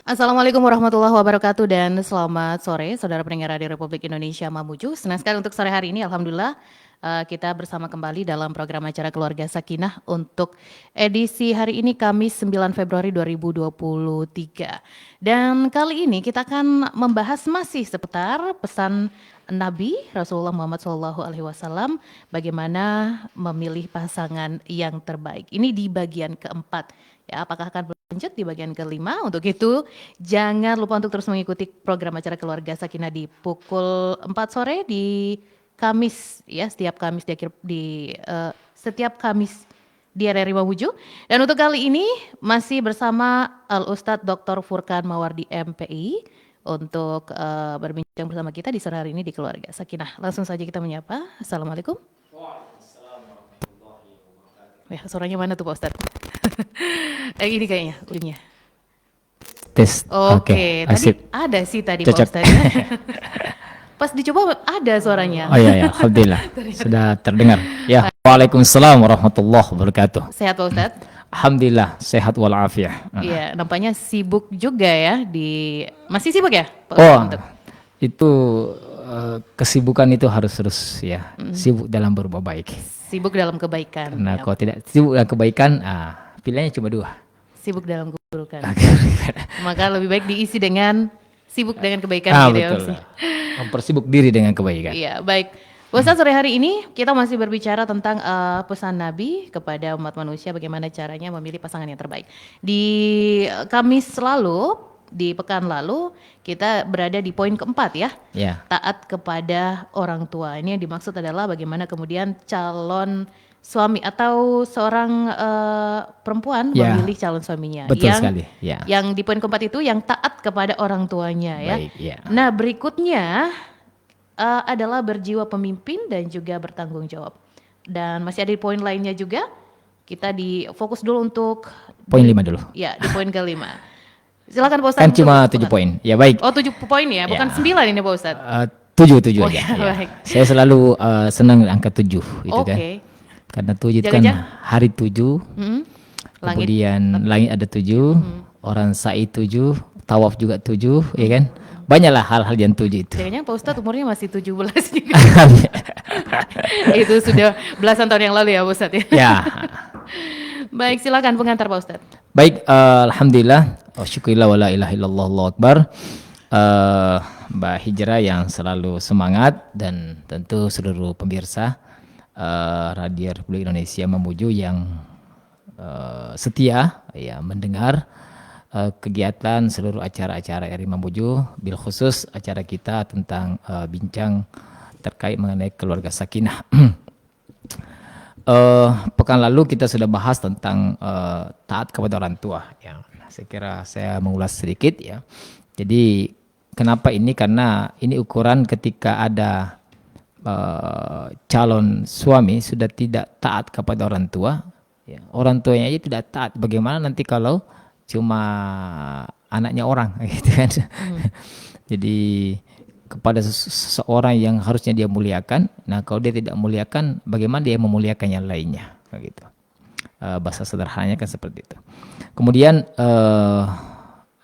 Assalamualaikum warahmatullahi wabarakatuh dan selamat sore saudara pendengar Radio Republik Indonesia Mamuju. Senang sekali untuk sore hari ini alhamdulillah kita bersama kembali dalam program acara Keluarga Sakinah untuk edisi hari ini Kamis 9 Februari 2023. Dan kali ini kita akan membahas masih seputar pesan Nabi Rasulullah Muhammad SAW bagaimana memilih pasangan yang terbaik. Ini di bagian keempat. Ya, apakah akan berlanjut di bagian kelima? Untuk itu, jangan lupa untuk terus mengikuti program acara Keluarga Sakinah di pukul 4 sore di Kamis, ya setiap Kamis setiap Kamis di RRI Mamuju. Dan untuk kali ini masih bersama Al Ustadz Dr. Furkan Mawardi MPI untuk berbincang bersama kita di sore hari ini di Keluarga Sakinah. Langsung saja kita menyapa. Assalamualaikum. Ya, suaranya mana tuh Pak Ustadz? Ini kayaknya ujungnya. Tes. Oke, tadi asip. ada sih tadi Cocok. Pak Ustadz. Pas dicoba ada suaranya. Oh iya, alhamdulillah sudah terdengar. Ya, waalaikumsalam warahmatullahi wabarakatuh. Sehat Pak Ustadz? Alhamdulillah sehat walafiat. Iya, nampaknya sibuk juga ya masih sibuk ya Pak Oh, Ustadz? itu kesibukan itu harus terus ya, sibuk dalam berbuat baik. Sibuk dalam kebaikan. Karena Ya. kalau tidak sibuk dalam kebaikan, pilihannya cuma dua. Sibuk dalam keburukan. Maka lebih baik diisi dengan sibuk dengan kebaikan gitu ya, betul. Mas. Mempersibuk diri dengan kebaikan. Iya, baik. Pak Ustadz, sore hari ini kita masih berbicara tentang pesan Nabi kepada umat manusia bagaimana caranya memilih pasangan yang terbaik. Di Kamis lalu, di pekan lalu, kita berada di poin keempat ya. Ya. Taat kepada orang tua. Ini yang dimaksud adalah bagaimana kemudian calon suami atau seorang perempuan Ya. memilih calon suaminya. Betul yang, sekali. Ya. Yang di poin keempat itu yang taat kepada orang tuanya ya. Baik, ya. Nah berikutnya adalah berjiwa pemimpin dan juga bertanggung jawab. Dan masih ada di poin lainnya juga. Kita fokus dulu untuk Poin 5 dulu. Ya, di poin kelima. Silakan Pak Ustadz. Kan cuma 7 poin. Ya baik. Oh 7 poin ya, bukan 9 ini Pak Ustadz. 7 Oh, aja. ya, Ya. baik. Saya selalu senang angka 7 gitu Oke. kan. Karena 7 itu kan Jangan-jangan- hari 7. Langit. Kemudian langit ada 7, orang sa'i 7, tawaf juga 7, ya kan? Banyaklah hal-hal yang 7 itu. Jangan-jangan Pak Ustadz umurnya masih 17 juga. Itu sudah belasan tahun yang lalu ya Pak Ustadz ya. Ya. Baik, silakan pengantar Pak Ustadz. Baik, alhamdulillah. Syukurillah wa la ilaha illallah, Allahu akbar. Mbak Hijrah yang selalu semangat dan tentu seluruh pemirsa Radio Republik Indonesia Mamuju yang setia ya mendengar kegiatan seluruh acara-acara RRI Mamuju, bil khusus acara kita tentang bincang terkait mengenai keluarga sakinah. Pekan lalu kita sudah bahas tentang taat kepada orang tua. Ya, saya kira saya mengulas sedikit ya. Jadi kenapa ini? Karena ini ukuran ketika ada calon suami sudah tidak taat kepada orang tua. Ya, orang tuanya aja tidak taat. Bagaimana nanti kalau cuma anaknya orang, gitu kan? Jadi kepada seseorang yang harusnya dia muliakan, nah kalau dia tidak muliakan, bagaimana dia memuliakan yang lainnya, gitu. Bahasa sederhananya kan seperti itu. Kemudian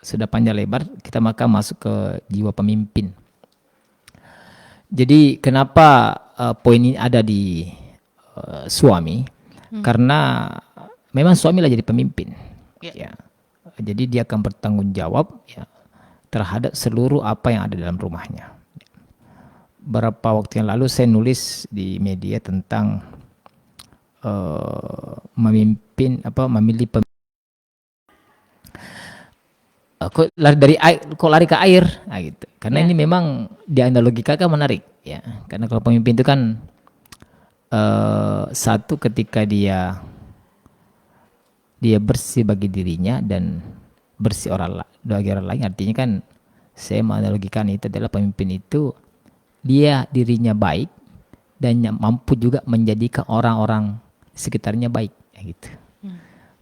sudah panjang lebar, kita maka masuk ke jiwa pemimpin. Jadi kenapa poin ini ada di suami? Karena memang suami lah jadi pemimpin. Ya. Jadi dia akan bertanggung jawab ya, terhadap seluruh apa yang ada dalam rumahnya. Beberapa waktu yang lalu saya nulis di media tentang memilih pemimpin. Kok lari ke air, nah, gitu. Karena ini memang dianalogikakan menarik, ya. Karena kalau pemimpin itu kan satu ketika dia bersih bagi dirinya dan bersih bagi orang lain, artinya kan saya menganalogikan itu adalah pemimpin itu dia dirinya baik dan mampu juga menjadikan orang-orang sekitarnya baik, ya gitu.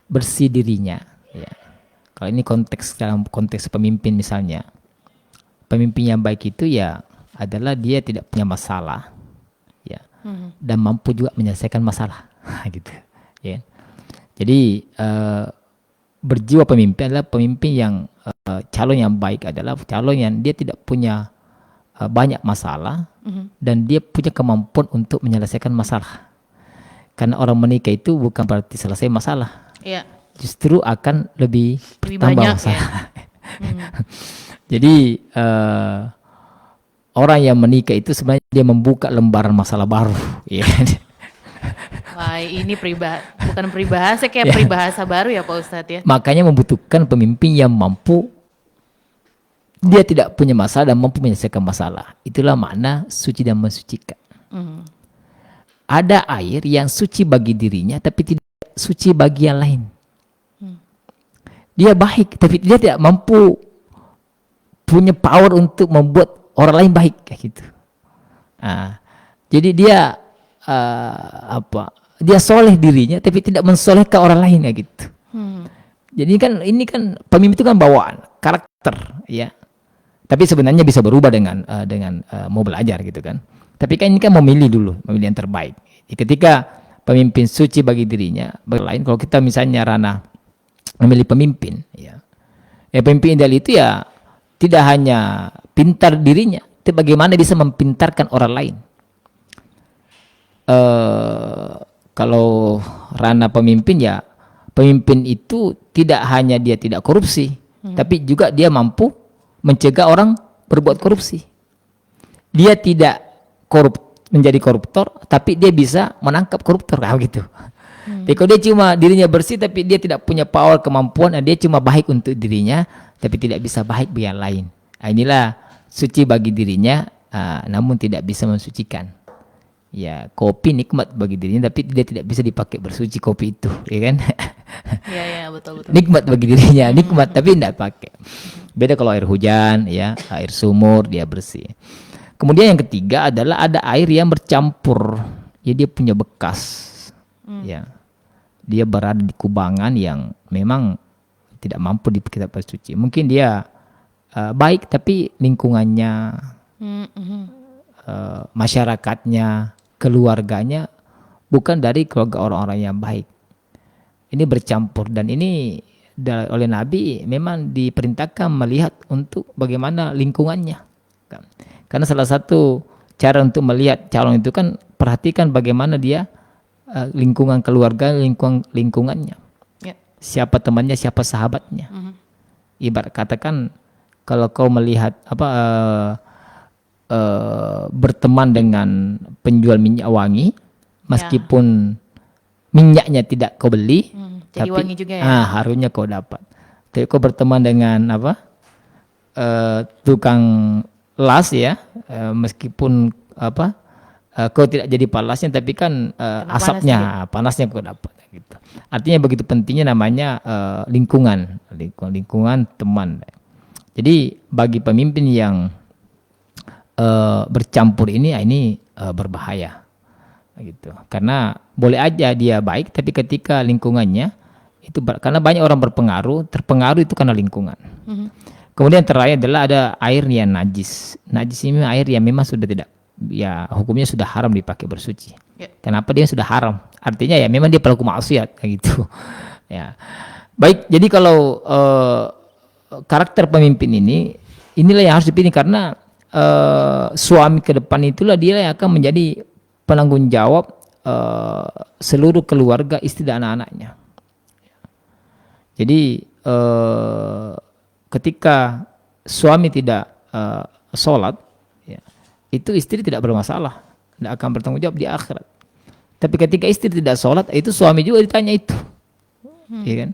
Bersih dirinya, ya. Kalau ini dalam konteks pemimpin misalnya, pemimpin yang baik itu ya adalah dia tidak punya masalah, ya, dan mampu juga menyelesaikan masalah, gitu, ya. Jadi berjiwa pemimpin adalah pemimpin yang calon yang baik adalah calon yang dia tidak punya banyak masalah dan dia punya kemampuan untuk menyelesaikan masalah. Karena orang menikah itu bukan berarti selesai masalah. Iya. Justru akan lebih bertambah banyak masalah. Jadi orang yang menikah itu sebenarnya dia membuka lembaran masalah baru. Ya. Wah, ini bukan peribahasa, kayak peribahasa baru ya Pak Ustadz ya. Makanya membutuhkan pemimpin yang mampu, dia tidak punya masalah dan mampu menyelesaikan masalah. Itulah makna suci dan mensucikan. Ada air yang suci bagi dirinya tapi tidak suci bagi yang lain. Dia baik tapi dia tidak mampu punya power untuk membuat orang lain baik kayak gitu. Jadi dia dia soleh dirinya tapi tidak mensolehkan orang lain kayak gitu. Jadi ini kan pemimpin itu kan bawaan karakter ya. Tapi sebenarnya bisa berubah dengan mau belajar gitu kan. Tapi kan ini kan memilih yang terbaik. Ketika pemimpin suci bagi dirinya, bagi lain. Kalau kita misalnya ranah memilih pemimpin, ya pemimpin ideal itu ya tidak hanya pintar dirinya, tapi bagaimana bisa mempintarkan orang lain. Kalau ranah pemimpin ya, pemimpin itu tidak hanya dia tidak korupsi, tapi juga dia mampu mencegah orang berbuat korupsi. Dia tidak menjadi koruptor, tapi dia bisa menangkap koruptor gitu. Jadi kalau dia cuma dirinya bersih, tapi dia tidak punya power kemampuan, dia cuma baik untuk dirinya, tapi tidak bisa baik bagi yang lain. Inilah suci bagi dirinya, namun tidak bisa mensucikan. Ya, kopi nikmat bagi dirinya, tapi dia tidak bisa dipakai bersuci kopi itu, ya kan? Iya, betul. Nikmat bagi dirinya, nikmat tapi tidak pakai. Beda kalau air hujan, ya, air sumur dia bersih. Kemudian yang ketiga adalah ada air yang bercampur, ya dia punya bekas, ya. Dia berada di kubangan yang memang tidak mampu kita bersuci. Mungkin dia baik tapi lingkungannya, masyarakatnya, keluarganya bukan dari keluarga orang-orang yang baik. Ini bercampur dan ini oleh Nabi memang diperintahkan melihat untuk bagaimana lingkungannya. Karena salah satu cara untuk melihat calon itu kan perhatikan bagaimana dia lingkungan keluarga, lingkungannya. Siapa temannya, siapa sahabatnya. Ibarat katakan kalau kau melihat berteman dengan penjual minyak wangi, meskipun minyaknya tidak kau beli, jadi tapi wangi juga ya. Harusnya kau dapat. Tapi kau berteman dengan tukang las ya, meskipun kau tidak jadi palasnya, tapi kan panasnya kau dapat gitu. Artinya begitu pentingnya namanya lingkungan teman. Jadi bagi pemimpin yang bercampur ini berbahaya gitu. Karena boleh aja dia baik, tapi ketika lingkungannya itu karena banyak orang terpengaruh itu karena lingkungan. Kemudian terakhir adalah ada air yang najis. Najis ini air yang memang sudah tidak, ya hukumnya sudah haram dipakai bersuci. Kenapa dia sudah haram? Artinya ya memang dia pelaku maksiat kayak gitu. Ya. Baik, jadi kalau karakter pemimpin inilah yang harus dipilih karena suami ke depan itulah dia yang akan menjadi penanggung jawab seluruh keluarga, istri dan anak-anaknya. Jadi ketika suami tidak sholat, ya, itu istri tidak bermasalah, tidak akan bertanggung jawab di akhirat. Tapi ketika istri tidak sholat, itu suami juga ditanya itu, ya kan?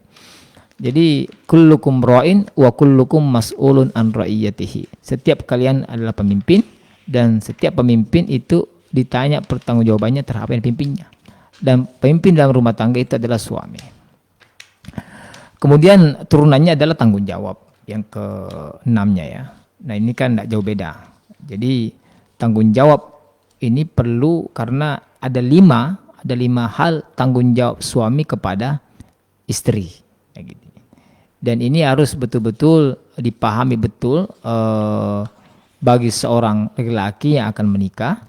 Jadi kullukum ra'in wa kullukum mas'ulun an ra'iyatihi. Setiap kalian adalah pemimpin dan setiap pemimpin itu ditanya pertanggungjawabannya terhadap yang pimpinnya. Dan pemimpin dalam rumah tangga itu adalah suami. Kemudian turunannya adalah tanggung jawab yang ke-6-nya ya. Nah, ini kan tidak jauh beda. Jadi tanggung jawab ini perlu karena ada lima hal tanggung jawab suami kepada istri. Gitu. Dan ini harus betul-betul dipahami betul bagi seorang laki-laki yang akan menikah,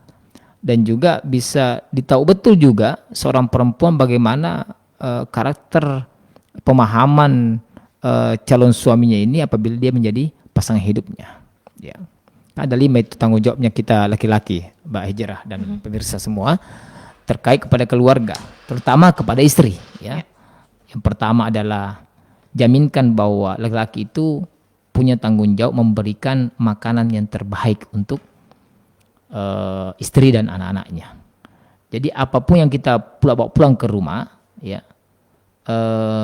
dan juga bisa ditahu betul juga seorang perempuan bagaimana karakter pemahaman calon suaminya ini apabila dia menjadi pasangan hidupnya. Ya. Ada 5 itu tanggung jawabnya kita laki-laki, Mbak Hijrah dan pemirsa semua, terkait kepada keluarga, terutama kepada istri. Ya. Yang pertama adalah jaminkan bahwa laki-laki itu punya tanggung jawab memberikan makanan yang terbaik untuk istri dan anak-anaknya. Jadi apapun yang kita bawa pulang ke rumah, ya,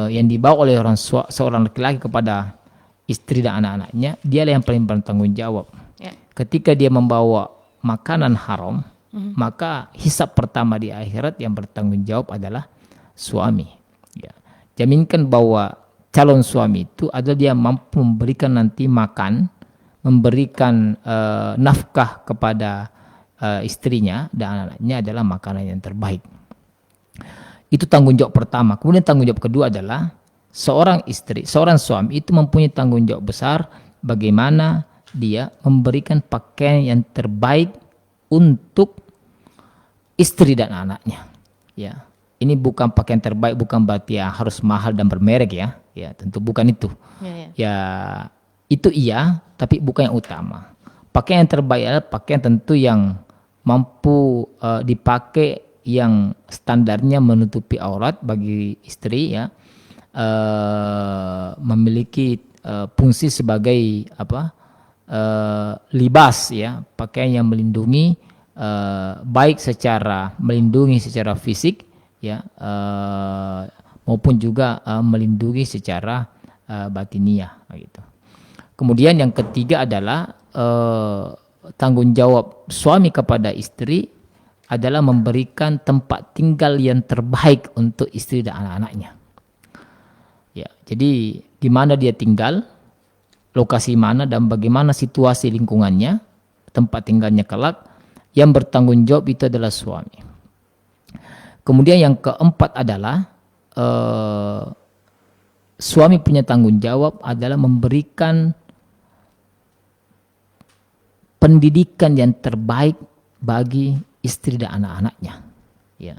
yang dibawa oleh seorang laki-laki kepada istri dan anak-anaknya, dialah yang paling bertanggung jawab. Yeah. Ketika dia membawa makanan haram, maka hisab pertama di akhirat yang bertanggung jawab adalah suami. Ya. Jaminkan bahwa calon suami itu adalah dia mampu memberikan nanti makan, memberikan nafkah kepada istrinya dan anak-anaknya adalah makanan yang terbaik. Itu tanggung jawab pertama. Kemudian tanggung jawab kedua adalah seorang istri, seorang suami itu mempunyai tanggung jawab besar bagaimana dia memberikan pakaian yang terbaik untuk istri dan anaknya. Ya, ini bukan pakaian terbaik, bukan berarti ya harus mahal dan bermerek ya. Ya, tentu bukan itu. Ya, itu iya, tapi bukan yang utama. Pakaian yang terbaik adalah pakaian tentu yang mampu dipakai, yang standarnya menutupi aurat bagi istri, ya, memiliki fungsi sebagai libas, ya, pakaian yang melindungi, baik secara melindungi secara fisik, ya, maupun juga melindungi secara batiniah, gitu. Kemudian yang ketiga adalah tanggung jawab suami kepada istri adalah memberikan tempat tinggal yang terbaik untuk istri dan anak-anaknya. Ya, jadi gimana dia tinggal, lokasi mana dan bagaimana situasi lingkungannya, tempat tinggalnya kelak, yang bertanggung jawab itu adalah suami. Kemudian yang keempat adalah suami punya tanggung jawab adalah memberikan pendidikan yang terbaik bagi istri dan anak-anaknya, ya,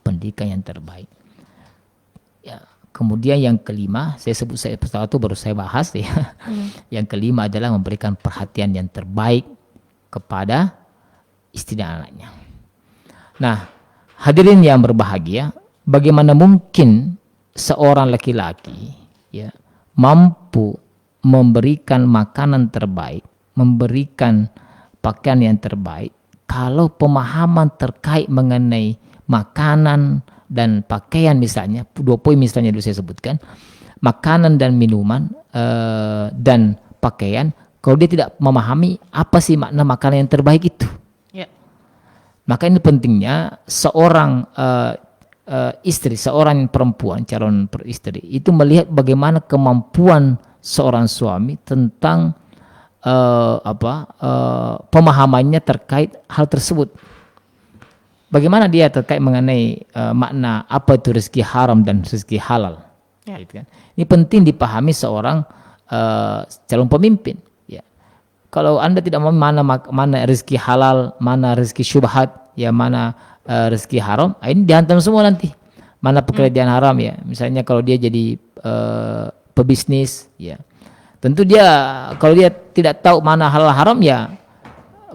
pendidikan yang terbaik. Ya, kemudian yang kelima, saya sebut saya itu baru saya bahas, ya. Yang kelima adalah memberikan perhatian yang terbaik kepada istri dan anaknya. Nah, hadirin yang berbahagia, bagaimana mungkin seorang laki-laki, ya, mampu memberikan makanan terbaik, memberikan pakaian yang terbaik, kalau pemahaman terkait mengenai makanan dan pakaian misalnya, 2 poin misalnya dulu saya sebutkan, makanan dan minuman dan pakaian, kalau dia tidak memahami apa sih makna makanan yang terbaik itu. Yeah. Maka ini pentingnya seorang istri, seorang perempuan, calon istri, itu melihat bagaimana kemampuan seorang suami tentang pemahamannya terkait hal tersebut. Bagaimana dia terkait mengenai makna apa itu rezeki haram dan rezeki halal. Ya. Gitu kan. Ini penting dipahami seorang calon pemimpin. Ya. Kalau Anda tidak mau mana rezeki halal, mana rezeki syubhat, ya, mana rezeki haram, ini dihantam semua nanti. Mana pekerjaan haram, ya. Misalnya kalau dia jadi pebisnis, ya. Tentu dia kalau dia tidak tahu mana halal haram, ya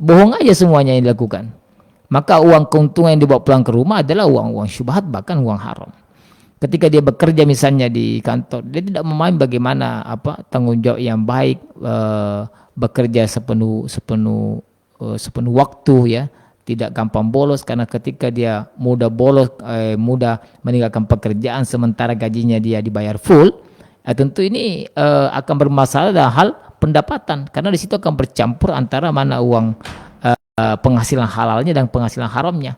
bohong aja semuanya yang dilakukan. Maka uang keuntungan yang dibawa pulang ke rumah adalah uang syubhat, bahkan uang haram. Ketika dia bekerja misalnya di kantor, dia tidak memahami bagaimana tanggung jawab yang baik, bekerja sepenuh waktu, ya, tidak gampang bolos, karena ketika dia mudah bolos, mudah meninggalkan pekerjaan sementara gajinya dia dibayar full, tentu ini akan bermasalah dalam hal pendapatan, karena di situ akan bercampur antara mana uang penghasilan halalnya dan penghasilan haramnya.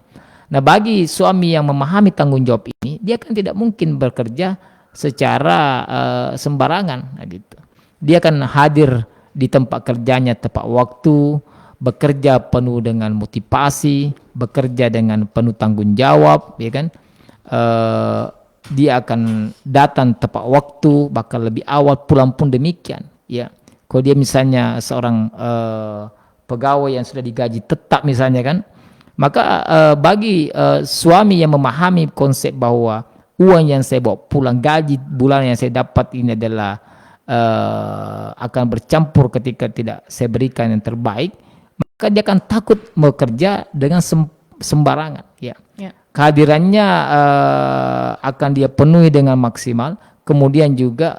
Nah, bagi suami yang memahami tanggung jawab ini, dia kan tidak mungkin bekerja secara sembarangan, gitu. Dia akan hadir di tempat kerjanya tepat waktu, bekerja penuh dengan motivasi, bekerja dengan penuh tanggung jawab, ya kan? Dia akan datang tepat waktu, bahkan lebih awal, pulang pun demikian, ya. Kalau dia misalnya seorang pegawai yang sudah digaji tetap misalnya, kan, maka bagi suami yang memahami konsep bahwa uang yang saya bawa pulang, gaji bulan yang saya dapat ini adalah akan bercampur ketika tidak saya berikan yang terbaik, maka dia akan takut bekerja dengan sembarangan. Ya. Kehadirannya akan dia penuhi dengan maksimal, kemudian juga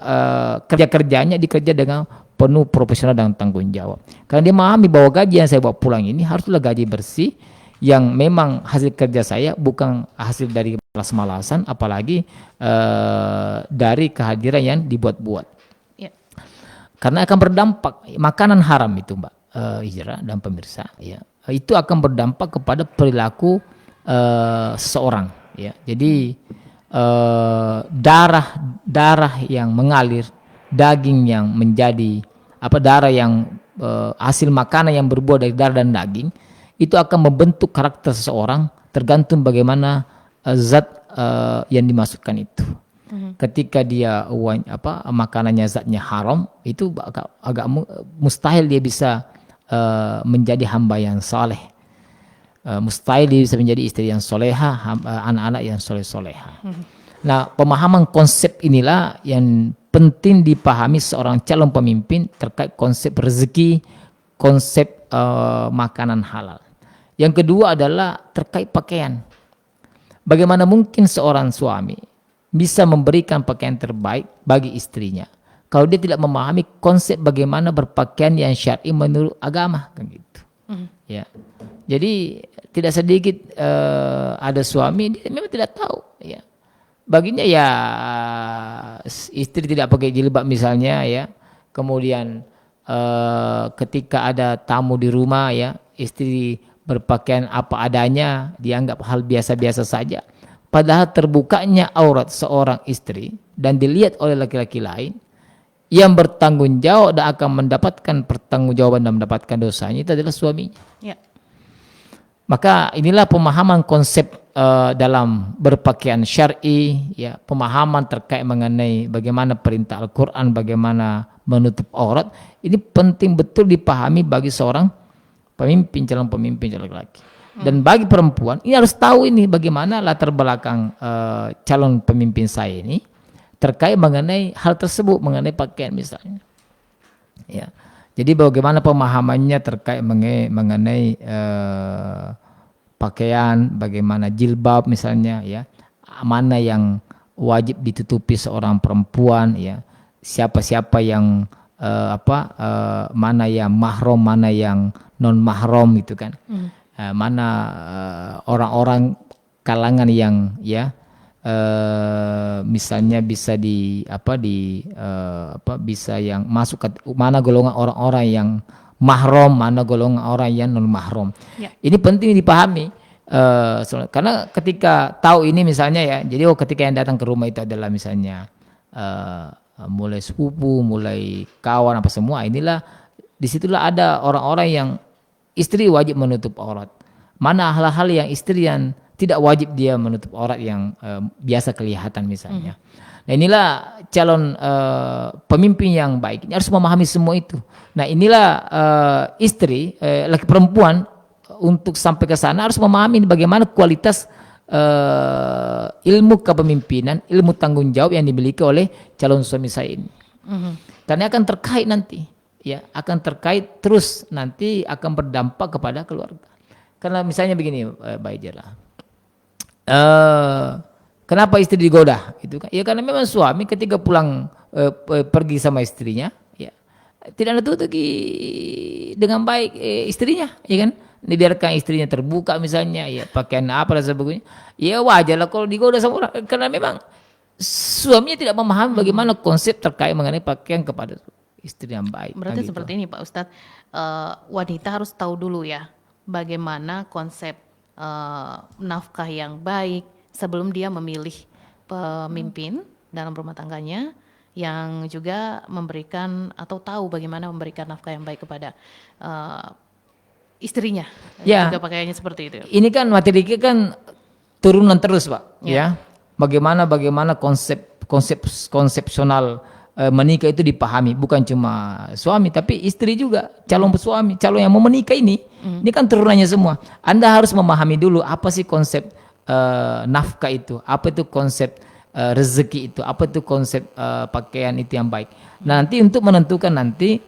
kerja-kerjanya dikerja dengan penuh profesional dan tanggung jawab. Karena dia memahami bahwa gaji yang saya bawa pulang ini haruslah gaji bersih, yang memang hasil kerja saya, bukan hasil dari malas-malasan, apalagi dari kehadiran yang dibuat-buat. Ya. Karena akan berdampak, makanan haram itu Mbak Hijrah dan pemirsa, ya, itu akan berdampak kepada perilaku seseorang. Ya. Jadi darah yang mengalir, daging yang menjadi darah yang hasil makanan yang berbuah dari darah dan daging, itu akan membentuk karakter seseorang tergantung bagaimana zat yang dimasukkan itu. Ketika dia makanannya zatnya haram, itu agak mustahil dia bisa menjadi hamba yang saleh. Mustahil dia bisa menjadi istri yang soleha, anak-anak yang soleh-soleha. Nah, pemahaman konsep inilah yang penting dipahami seorang calon pemimpin terkait konsep rezeki, konsep makanan halal. Yang kedua adalah terkait pakaian. Bagaimana mungkin seorang suami bisa memberikan pakaian terbaik bagi istrinya kalau dia tidak memahami konsep bagaimana berpakaian yang syar'i menurut agama, kan gitu. Ya. Jadi tidak sedikit ada suami dia memang tidak tahu, ya. Baginya ya istri tidak pakai jilbab misalnya, ya. Kemudian ketika ada tamu di rumah, ya, istri berpakaian apa adanya, dianggap hal biasa-biasa saja. Padahal terbukanya aurat seorang istri dan dilihat oleh laki-laki lain, yang bertanggung jawab dan akan mendapatkan pertanggungjawaban dan mendapatkan dosanya itu adalah suaminya. Ya. Maka inilah pemahaman konsep dalam berpakaian syar'i, ya, pemahaman terkait mengenai bagaimana perintah Al-Quran, bagaimana menutup aurat, ini penting betul dipahami bagi seorang pemimpin, calon laki-laki. Dan bagi perempuan, ini harus tahu ini bagaimana latar belakang calon pemimpin saya ini terkait mengenai hal tersebut, mengenai pakaian misalnya. Ya. Jadi bagaimana pemahamannya terkait mengenai pakaian, bagaimana jilbab misalnya, ya, mana yang wajib ditutupi seorang perempuan, ya, siapa-siapa yang mana yang mahram, mana yang non mahram gitu kan, mana orang-orang kalangan yang, ya, misalnya bisa bisa yang masuk ke mana golongan orang-orang yang mahram, mana golongan orang yang non mahram. Ya. Ini penting dipahami karena ketika tahu ini misalnya, ya, jadi ketika yang datang ke rumah itu adalah misalnya mulai sepupu, mulai kawan apa semua, inilah disitulah ada orang-orang yang istri wajib menutup aurat. Mana hal-hal yang istri yang tidak wajib dia menutup aurat yang biasa kelihatan misalnya. Nah, inilah calon pemimpin yang baik. Ini harus memahami semua itu. Nah, inilah istri, laki perempuan untuk sampai ke sana harus memahami bagaimana kualitas ilmu kepemimpinan, ilmu tanggung jawab yang dimiliki oleh calon suami saya ini. Karena akan terkait nanti, ya, akan terkait terus nanti akan berdampak kepada keluarga. Karena misalnya begini, Mbak Ijrah. Kenapa istri digoda? Itu kan? Ya karena memang suami ketika pulang pergi sama istrinya, ya, tidak nutupi dengan baik istrinya, ya kan? Dibiarkan istrinya terbuka misalnya, ya, pakaian apa dan sebagainya. Ya wajar lah kalau digoda sama orang, karena memang suaminya tidak memahami bagaimana konsep terkait mengenai pakaian kepada istri yang baik. Berarti gitu. Seperti ini Pak Ustadz, wanita harus tahu dulu, ya, bagaimana konsep nafkah yang baik sebelum dia memilih pemimpin dalam rumah tangganya yang juga memberikan atau tahu bagaimana memberikan nafkah yang baik kepada istrinya. Ya, juga pakaiannya seperti itu. Ini kan materi kita kan turunan terus, Pak. Ya. Bagaimana konsepsional menikah itu dipahami, bukan cuma suami tapi istri juga, calon suami, calon yang mau menikah ini kan turunannya semua. Anda harus memahami dulu apa sih konsep nafkah itu, apa itu konsep rezeki itu, apa itu konsep pakaian itu yang baik. Nah, nanti untuk menentukan nanti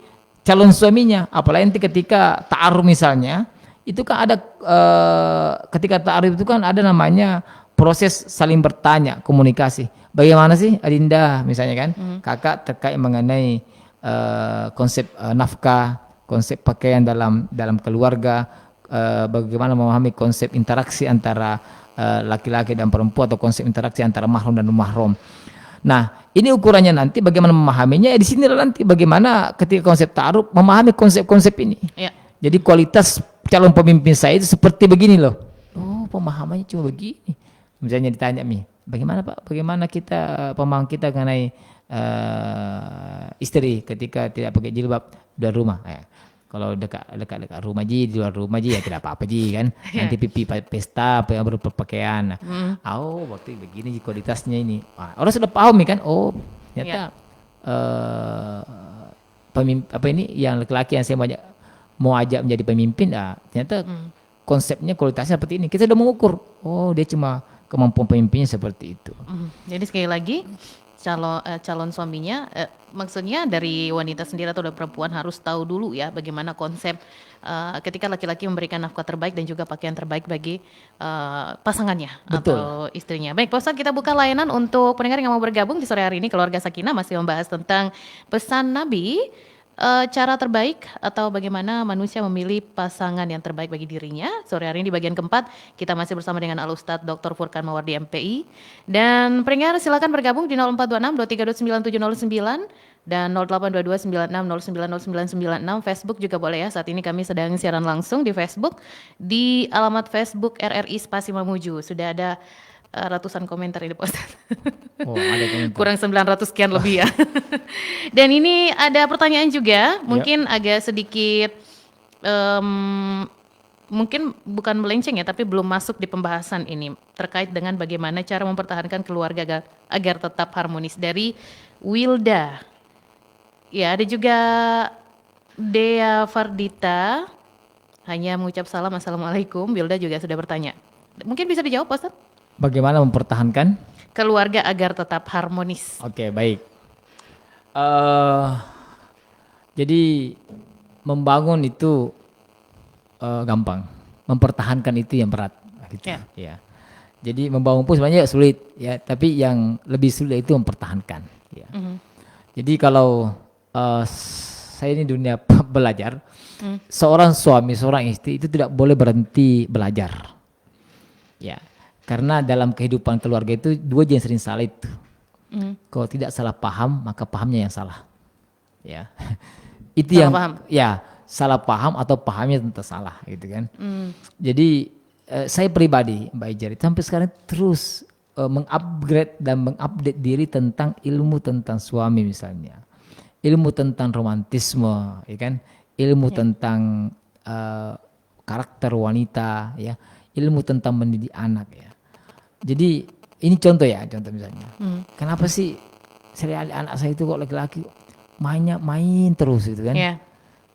calon suaminya, apalagi nanti ketika ta'aruf misalnya, itu kan ada ketika ta'aruf itu kan ada namanya proses saling bertanya, komunikasi. Bagaimana sih Adinda misalnya kan, kakak terkait mengenai konsep nafkah, konsep pakaian dalam keluarga, bagaimana memahami konsep interaksi antara laki-laki dan perempuan atau konsep interaksi antara mahram dan mahram. Nah, ini ukurannya nanti bagaimana memahaminya. Di sini nanti bagaimana ketika konsep ta'aruf memahami konsep-konsep ini. Ya. Jadi kualitas calon pemimpin saya itu seperti begini loh. Oh, pemahamannya cuma begini. Misalnya ditanya bagaimana Pak? Bagaimana kita pemahaman kita mengenai istri ketika tidak pakai jilbab dari rumah? Kalau dekat rumah ji, di luar rumah ji ya tidak apa-apa ji kan. Nanti pipi pesta berpakaian. Oh, waktu begini kualitasnya ini. Orang sudah paham kan? Oh, ternyata pemimpin apa ini yang laki-laki yang saya mau ajak menjadi pemimpin, ternyata konsepnya kualitasnya seperti ini. Kita sudah mengukur. Oh, dia cuma kemampuan pemimpinnya seperti itu. Jadi sekali lagi calon suaminya, maksudnya dari wanita sendiri atau dari perempuan harus tahu dulu ya bagaimana konsep ketika laki-laki memberikan nafkah terbaik dan juga pakaian terbaik bagi pasangannya. Betul. Atau istrinya. Baik, Pak Ustadz, kita buka layanan untuk pendengar yang mau bergabung di sore hari ini. Keluarga Sakinah masih membahas tentang pesan Nabi, cara terbaik atau bagaimana manusia memilih pasangan yang terbaik bagi dirinya. Sore hari ini di bagian keempat kita masih bersama dengan Al-Ustadz Dr. Furqan Mawardi MPI. Dan pendengar silakan bergabung di 0426 2329 dan 0822 96090996. Facebook juga boleh ya. Saat ini kami sedang siaran langsung di Facebook di alamat Facebook RRI Spasi Mamuju. Sudah ada ratusan komentar ini Pak Ustadz. Oh, ada komentar. Kurang 900 sekian lebih ya. Dan ini ada pertanyaan juga, mungkin agak sedikit mungkin bukan melenceng ya, tapi belum masuk di pembahasan ini terkait dengan bagaimana cara mempertahankan keluarga agar tetap harmonis, dari Wilda. Ya, ada juga Dea Fardita, hanya mengucap salam assalamualaikum. Wilda juga sudah bertanya. Mungkin bisa dijawab Pak Ustadz? Bagaimana mempertahankan keluarga agar tetap harmonis? Oke, baik. Jadi membangun itu gampang, mempertahankan itu yang berat. Gitu. Ya. Jadi membangun pun sebenarnya sulit, ya. Tapi yang lebih sulit itu mempertahankan. Ya. Jadi kalau saya ini dunia belajar, seorang suami, seorang istri itu tidak boleh berhenti belajar. Ya. Karena dalam kehidupan keluarga itu dua jenis sering salah itu. Kalau tidak salah paham, maka pahamnya yang salah. Ya, itu salah yang paham. Ya salah paham atau pahamnya tentu salah, gitu kan. Jadi saya pribadi, Mbak Ijari, sampai sekarang terus mengupgrade dan mengupdate diri tentang ilmu tentang suami misalnya, ilmu tentang romantisme, ya kan, ilmu tentang karakter wanita, ya, ilmu tentang mendidik anak, ya. Jadi ini contoh misalnya. Kenapa sih anak saya itu kok laki-laki main terus gitu kan? Yeah.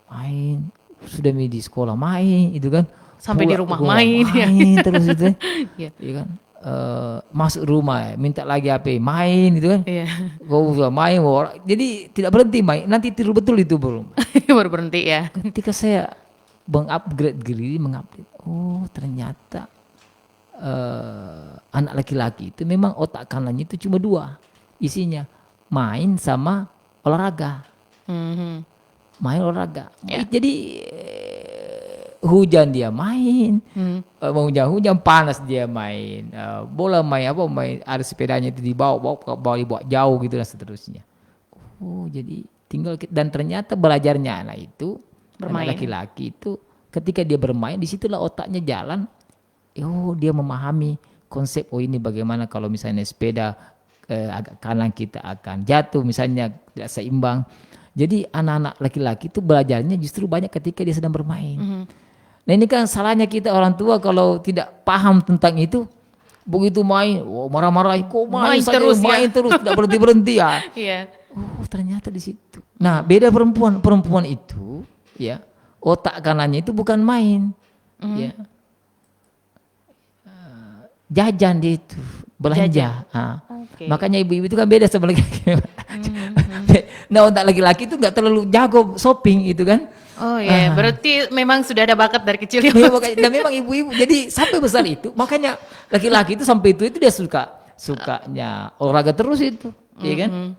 Main, sudah di sekolah main itu kan? Sampai di rumah main terus itu, iya kan? Masuk rumah minta lagi HP, main itu kan? Kau main, jadi tidak berhenti main. Nanti tidur betul itu baru berhenti ya. Ketika saya mengupgrade diri, oh ternyata anak laki-laki itu memang otak kanannya itu cuma dua isinya, main sama olahraga. Main olahraga. Jadi hujan dia main, mau hujan panas dia main, bola main ada sepedanya itu dibawa jauh gitu dan seterusnya. Oh, jadi tinggal, dan ternyata belajarnya anak itu bermain, anak laki-laki itu ketika dia bermain, disitulah otaknya jalan. Oh, dia memahami konsep, oh ini bagaimana kalau misalnya sepeda agak kanan kita akan jatuh misalnya, tidak seimbang. Jadi anak-anak laki-laki itu belajarnya justru banyak ketika dia sedang bermain. Nah ini kan salahnya kita orang tua kalau tidak paham tentang itu, begitu main, marah-marah, kok main terus, tidak berhenti ya. Oh ternyata di situ. Nah beda perempuan itu, ya, otak kanannya itu bukan main, ya. jajan dia itu belanja. Oke. Makanya ibu-ibu itu kan beda sama laki-laki. Nah, untuk laki-laki itu nggak terlalu jago shopping itu kan. Oh iya, berarti memang sudah ada bakat dari kecil ya. Iya, dan memang ibu-ibu jadi sampai besar itu, makanya laki-laki itu sampai itu dia sukanya olahraga terus itu, ya kan?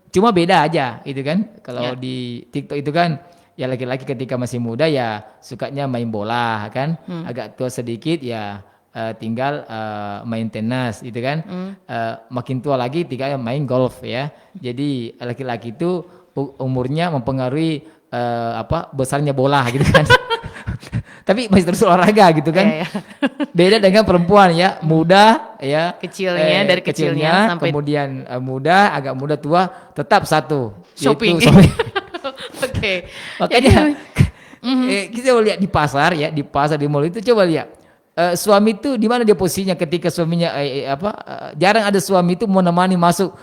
Cuma beda aja itu kan. Kalau di TikTok itu kan ya laki-laki ketika masih muda ya sukanya main bola kan, agak tua sedikit ya tinggal main tenis gitu kan. Makin tua lagi tinggal main golf ya. Jadi laki-laki itu umurnya mempengaruhi besarnya bola gitu kan. Tapi masih terus olahraga gitu kan. Iya, iya. Beda dengan perempuan ya, muda ya. Kecilnya dari kecilnya sampai kemudian muda, agak muda tua tetap satu, shopping. yaitu shopping. Oke. Makanya kita lihat di pasar ya, di pasar di mall itu coba lihat. Suami itu di mana dia posisinya ketika suaminya jarang ada suami itu menemani masuk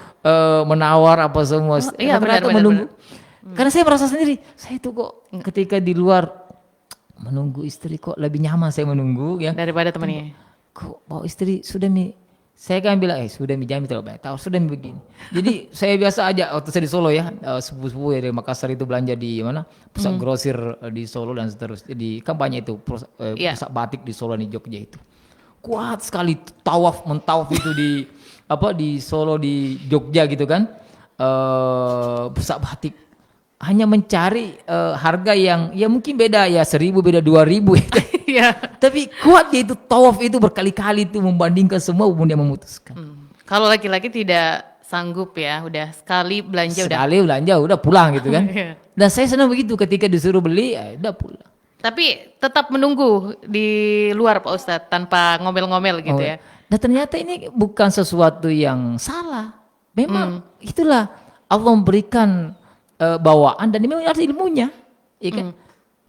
menawar apa semua. Iya, Rata-rata benar, menunggu. Karena saya merasa sendiri, saya itu kok ketika di luar menunggu istri kok lebih nyaman saya menunggu ya. Daripada temannya. Kok bawa istri sudah saya kan bilang sudah jangan terlalu banyak tahu sudah begini. Jadi saya biasa aja waktu saya di Solo ya, sepupu-sepupu dari Makassar itu belanja di mana pusat grosir di Solo dan seterusnya di kampanye itu pusat batik di Solo di Jogja itu. Kuat sekali mentawaf itu di Solo di Jogja gitu kan. Pusat batik hanya mencari harga yang ya mungkin beda ya 1.000 beda 2.000 Iya. tapi kuat dia itu tawaf itu berkali-kali itu membandingkan semua kemudian memutuskan. Kalau laki-laki tidak sanggup ya, udah sekali belanja Sekali belanja udah pulang gitu kan. Iya. Dan saya senang begitu ketika disuruh beli udah pulang. Tapi tetap menunggu di luar Pak Ustadz tanpa ngomel-ngomel gitu ya. Dan ternyata ini bukan sesuatu yang salah. Memang itulah Allah memberikan bawaan dan memang ada ilmunya, ya kan?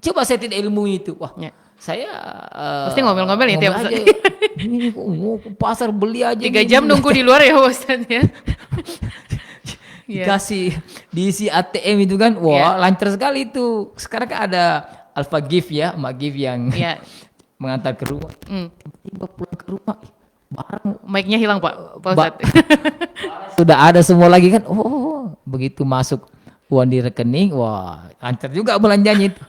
Coba saya tidak ilmu itu, wah, saya pasti ngomel-ngomel ya tiap aja. Ini mau ke pasar beli aja. 3 jam nunggu di luar ya Ustaz ya. Dikasih diisi ATM itu kan, wah lancar sekali itu. Sekarang kan ada Alpha Gift ya, Mak Gift yang mengantar ke rumah. Tiba pulang ke rumah, barang mic-nya hilang Pak Ustadz. Sudah ada semua lagi kan, begitu masuk uang di rekening, wah lancar juga belanjanya itu.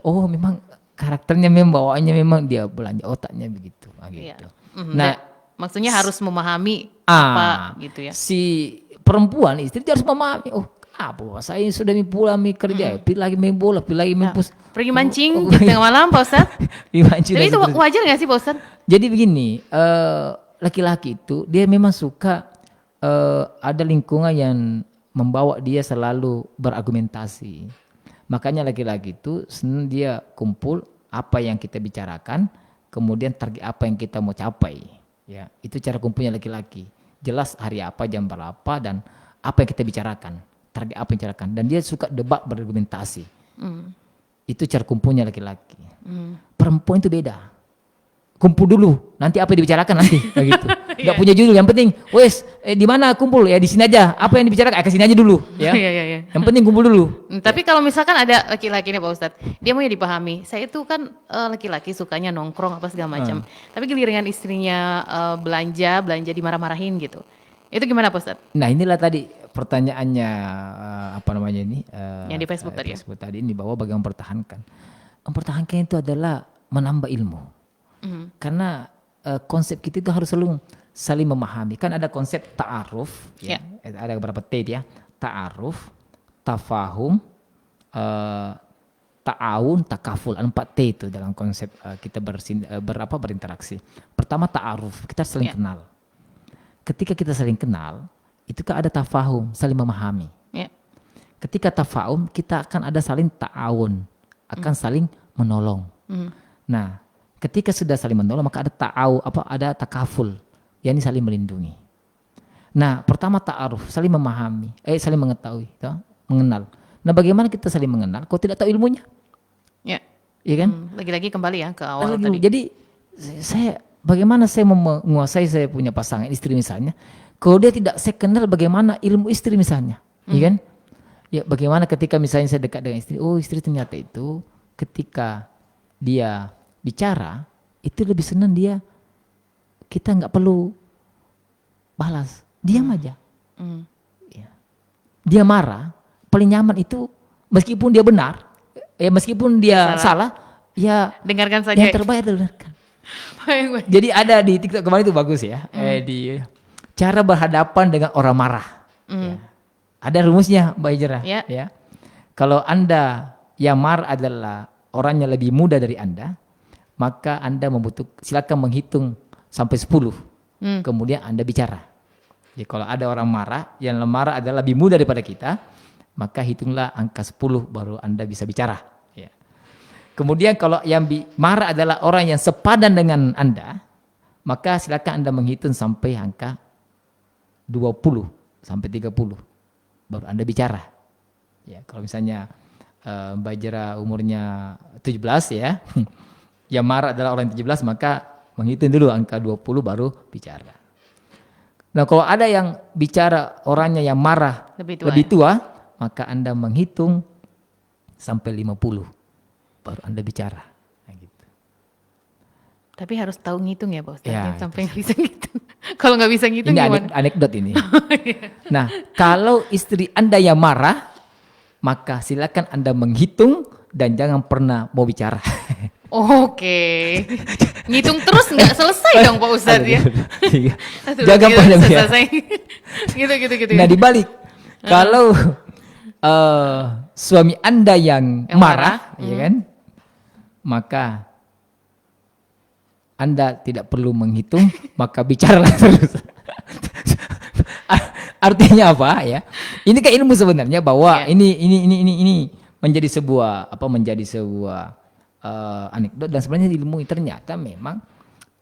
Oh memang karakternya memang bawaannya memang dia belanja otaknya begitu. Gitu. Nah, maksudnya harus memahami apa gitu ya. Si perempuan istri dia harus memahami. Saya sudah pulang kerja, pilih lagi main bola, pilih lagi main pus. Pergi mancing di tengah malam Pak Ustadz. Jadi itu wajar nggak sih Pak Ustadz? Jadi begini, laki-laki itu dia memang suka ada lingkungan yang membawa dia selalu berargumentasi. Makanya laki-laki itu senang dia kumpul apa yang kita bicarakan, kemudian target apa yang kita mau capai. Ya, itu cara kumpulnya laki-laki. Jelas hari apa, jam berapa, dan apa yang kita bicarakan, target apa yang bicarakan. Dan dia suka debat berargumentasi. Itu cara kumpulnya laki-laki. Perempuan itu beda. Kumpul dulu, nanti apa yang dibicarakan nanti, gitu. Gak punya judul, yang penting, di mana kumpul ya di sini aja. Apa yang dibicarakan, ke sini aja dulu, ya. Yang penting kumpul dulu. Tapi kalau misalkan ada laki-laki nih Pak Ustadz, dia mau dipahami. Saya itu kan laki-laki sukanya nongkrong apa segala macam. Tapi giliran istrinya belanja dimarah-marahin gitu. Itu gimana Pak Ustadz? Nah inilah tadi pertanyaannya yang di Facebook tadi. Facebook tadi ini bahwa bagaimana mempertahankan. Mempertahankan itu adalah menambah ilmu. Karena konsep kita itu harus selalu saling memahami. Kan ada konsep ta'aruf, ya. Ada beberapa T ya. Ta'aruf, tafahum, ta'awun, takaful. 4 T itu dalam konsep kita berinteraksi. Pertama ta'aruf, kita saling kenal. Ketika kita saling kenal, itu kan ada tafahum, saling memahami. Ketika tafahum, kita akan ada saling ta'awun, akan saling menolong. Nah, ketika sudah saling menolong, maka ada takaful, yakni saling melindungi. Nah, pertama ta'aruf, saling memahami, saling mengetahui, mengenal. Nah, bagaimana kita saling mengenal? Kau tidak tahu ilmunya, iya kan? Lagi-lagi kembali ya ke awal tadi. Jadi, bagaimana saya menguasai saya punya pasangan istri misalnya, kalau dia tidak saya kenal bagaimana ilmu istri misalnya, iya kan? Ya, bagaimana ketika misalnya saya dekat dengan istri, istri ternyata itu ketika dia bicara itu lebih senang dia kita nggak perlu balas, diam aja. Hmm. Ya. Dia marah, paling nyaman itu meskipun dia benar, meskipun dia salah, ya Dengarkan saja. yang terbaik adalah dengarkan. Baik. Jadi ada di TikTok kemarin itu bagus ya, di cara berhadapan dengan orang marah. Ya. Ada rumusnya Mbak Hijrah. Ya. Ya. Kalau Anda yang marah adalah orang yang lebih muda dari Anda, maka Anda silakan menghitung sampai 10. Kemudian Anda bicara. Jadi kalau ada orang marah, yang marah adalah lebih muda daripada kita, maka hitunglah angka 10 baru Anda bisa bicara. Ya. Kemudian kalau yang marah adalah orang yang sepadan dengan Anda, maka silakan Anda menghitung sampai angka 20 sampai 30 baru Anda bicara. Ya, kalau misalnya Mbak Hijrah umurnya 17 ya, yang marah adalah orang 17, maka menghitung dulu angka 20 baru bicara. Nah, kalau ada yang bicara orangnya yang marah lebih tua, maka Anda menghitung sampai 50 baru Anda bicara. Nah, gitu. Tapi harus tahu ngitung ya Pak Ustadz, Ya, sampai nggak bisa ngitung. Kalau nggak bisa ngitung ini gimana? anekdot ini. Nah, kalau istri Anda yang marah, maka silakan Anda menghitung dan jangan pernah mau bicara. Oke. Ngitung terus nggak selesai dong Pak Ustadz ya. Jangan pernah bicara. selesai. Gitu. Nah, dibalik. Kalau suami Anda yang marah, ya kan? Maka Anda tidak perlu menghitung, maka bicaralah terus. Artinya apa ya? Ini kan ilmu sebenarnya bahwa ini menjadi sebuah anekdot, dan sebenarnya ilmu ternyata memang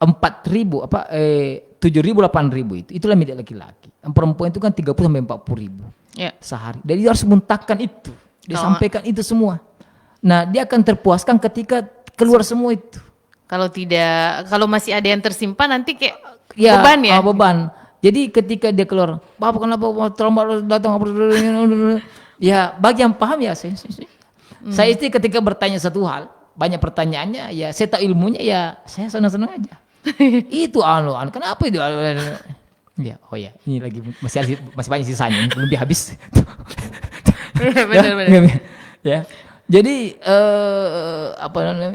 7.000 8.000 itulah milik laki-laki. Perempuan itu kan 30 sampai 40.000 sehari. Jadi dia harus muntahkan itu, disampaikan itu semua. Nah, dia akan terpuaskan ketika keluar semua itu. Kalau masih ada yang tersimpan nanti kayak beban ya. Beban. Jadi ketika dia keluar, Bapak kenapa terlambat datang? Ya, bagi yang paham ya saya itu ketika bertanya satu hal, banyak pertanyaannya, ya saya tahu ilmunya, ya saya senang-senang aja. Itu kenapa itu? Ya, ini lagi masih banyak sisanya, belum habis. Benar. Ya. Jadi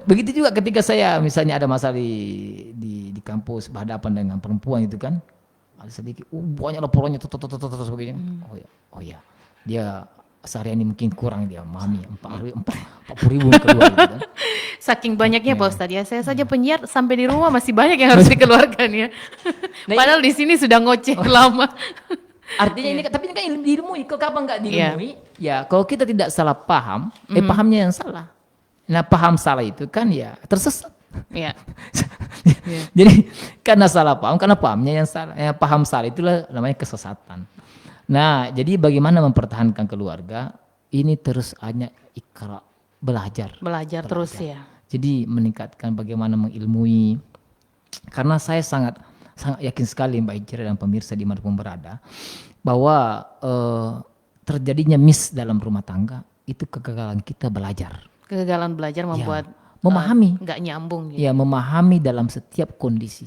begitu juga ketika saya misalnya ada masalah di kampus berhadapan dengan perempuan itu kan, ada sedikit banyak laporannya terus begini. Oh ya, dia seharian ini mungkin kurang dia memahami 40.000 keluar gitu kan. Saking banyaknya Pak Ustadz ya, saya saja penyiar sampai di rumah masih banyak yang harus dikeluarkan ya. Padahal di sini sudah ngoceh lama. Artinya ini tapi ini kan diilmui, kalau kapan nggak diilmui? Ya kalau kita tidak salah paham, pahamnya yang salah. Nah, paham salah itu kan ya tersesat. Iya. Jadi karena salah paham, karena pahamnya yang salah. Paham salah itulah namanya kesesatan. Nah, jadi bagaimana mempertahankan keluarga? Ini terus hanya belajar terus ya. Jadi meningkatkan bagaimana mengilmui. Karena saya sangat yakin sekali Mbak Hijrah dan pemirsa dimanapun berada, bahwa terjadinya miss dalam rumah tangga itu kegagalan kita belajar. Kegagalan belajar membuat memahami, nggak nyambung. Gitu. Ya, memahami dalam setiap kondisi.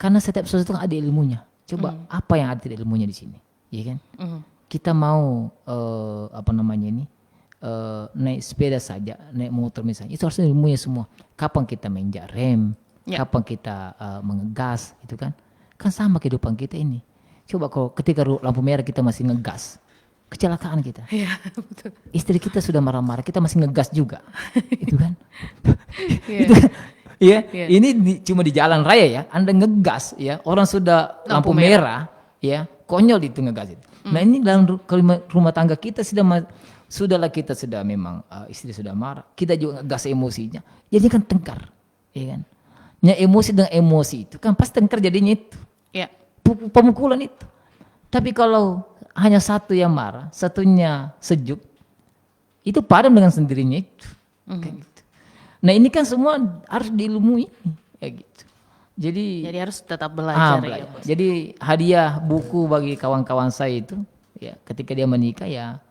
Karena setiap sesuatu ada ilmunya. Coba apa yang ada ilmunya di sini, ya kan? Kita mau naik sepeda saja, naik motor misalnya, itu harus ilmunya semua. Kapan kita menginjak rem, kapan kita mengegas, itu kan sama kehidupan kita ini. Coba kalau ketika lampu merah kita masih ngegas, kecelakaan kita. Iya, betul. Istri kita sudah marah-marah, kita masih ngegas juga, itu kan? Itu kan? Ya, ini cuma di jalan raya ya, Anda ngegas ya, orang sudah lampu merah ya, konyol itu ngegas itu. Nah, ini dalam rumah tangga kita kita sudah memang istri sudah marah, kita juga ngegas emosinya, jadi kan tengkar, ya kan? Ya, emosi dengan emosi itu kan pasti tengkar jadinya itu. Ya. Pemukulan itu. Tapi kalau hanya satu yang marah, satunya sejuk, itu padam dengan sendirinya itu. Kayak gitu. Nah, ini kan semua harus diilmui, kayak gitu. Jadi harus tetap belajar. Ya, jadi hadiah buku bagi kawan-kawan saya itu, ya ketika dia menikah ya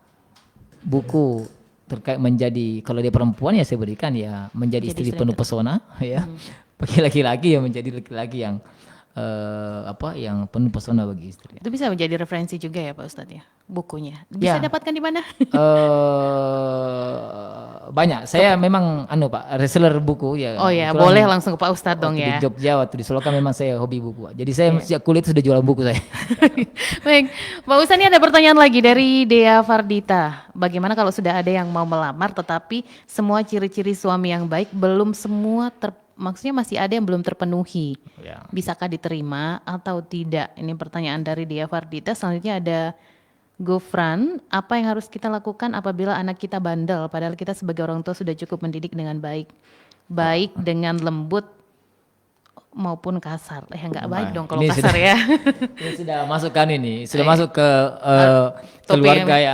buku terkait menjadi, kalau dia perempuan ya saya berikan ya menjadi istri penuh pesona ya. Bagi laki-laki ya menjadi laki-laki yang yang penuh pesona bagi istri. Itu bisa menjadi referensi juga ya Pak Ustadz ya, bukunya. Bisa Ya, dapatkan di mana? banyak. Saya memang Pak, reseller buku ya. Oh ya, Kebetulan boleh langsung ke Pak Ustadz dong waktu di ya. Jogja, waktu di Solo kan memang saya hobi buku. Jadi saya Iya. sejak kuliah itu sudah jualan buku saya. Baik, Pak Ustadz ini ada pertanyaan lagi dari Dea Fardita. Bagaimana kalau sudah ada yang mau melamar tetapi semua ciri-ciri suami yang baik belum semua maksudnya masih ada yang belum terpenuhi. Ya. Bisakah diterima atau tidak? Ini pertanyaan dari Dea Fardita. Selanjutnya ada Gufran, apa yang harus kita lakukan apabila anak kita bandel padahal kita sebagai orang tua sudah cukup mendidik dengan baik. Baik dengan lembut maupun kasar. Nggak baik dong kalau Ini kasar sudah- ya. Ini sudah masuk kan ini, sudah masuk ke topik keluarga ya,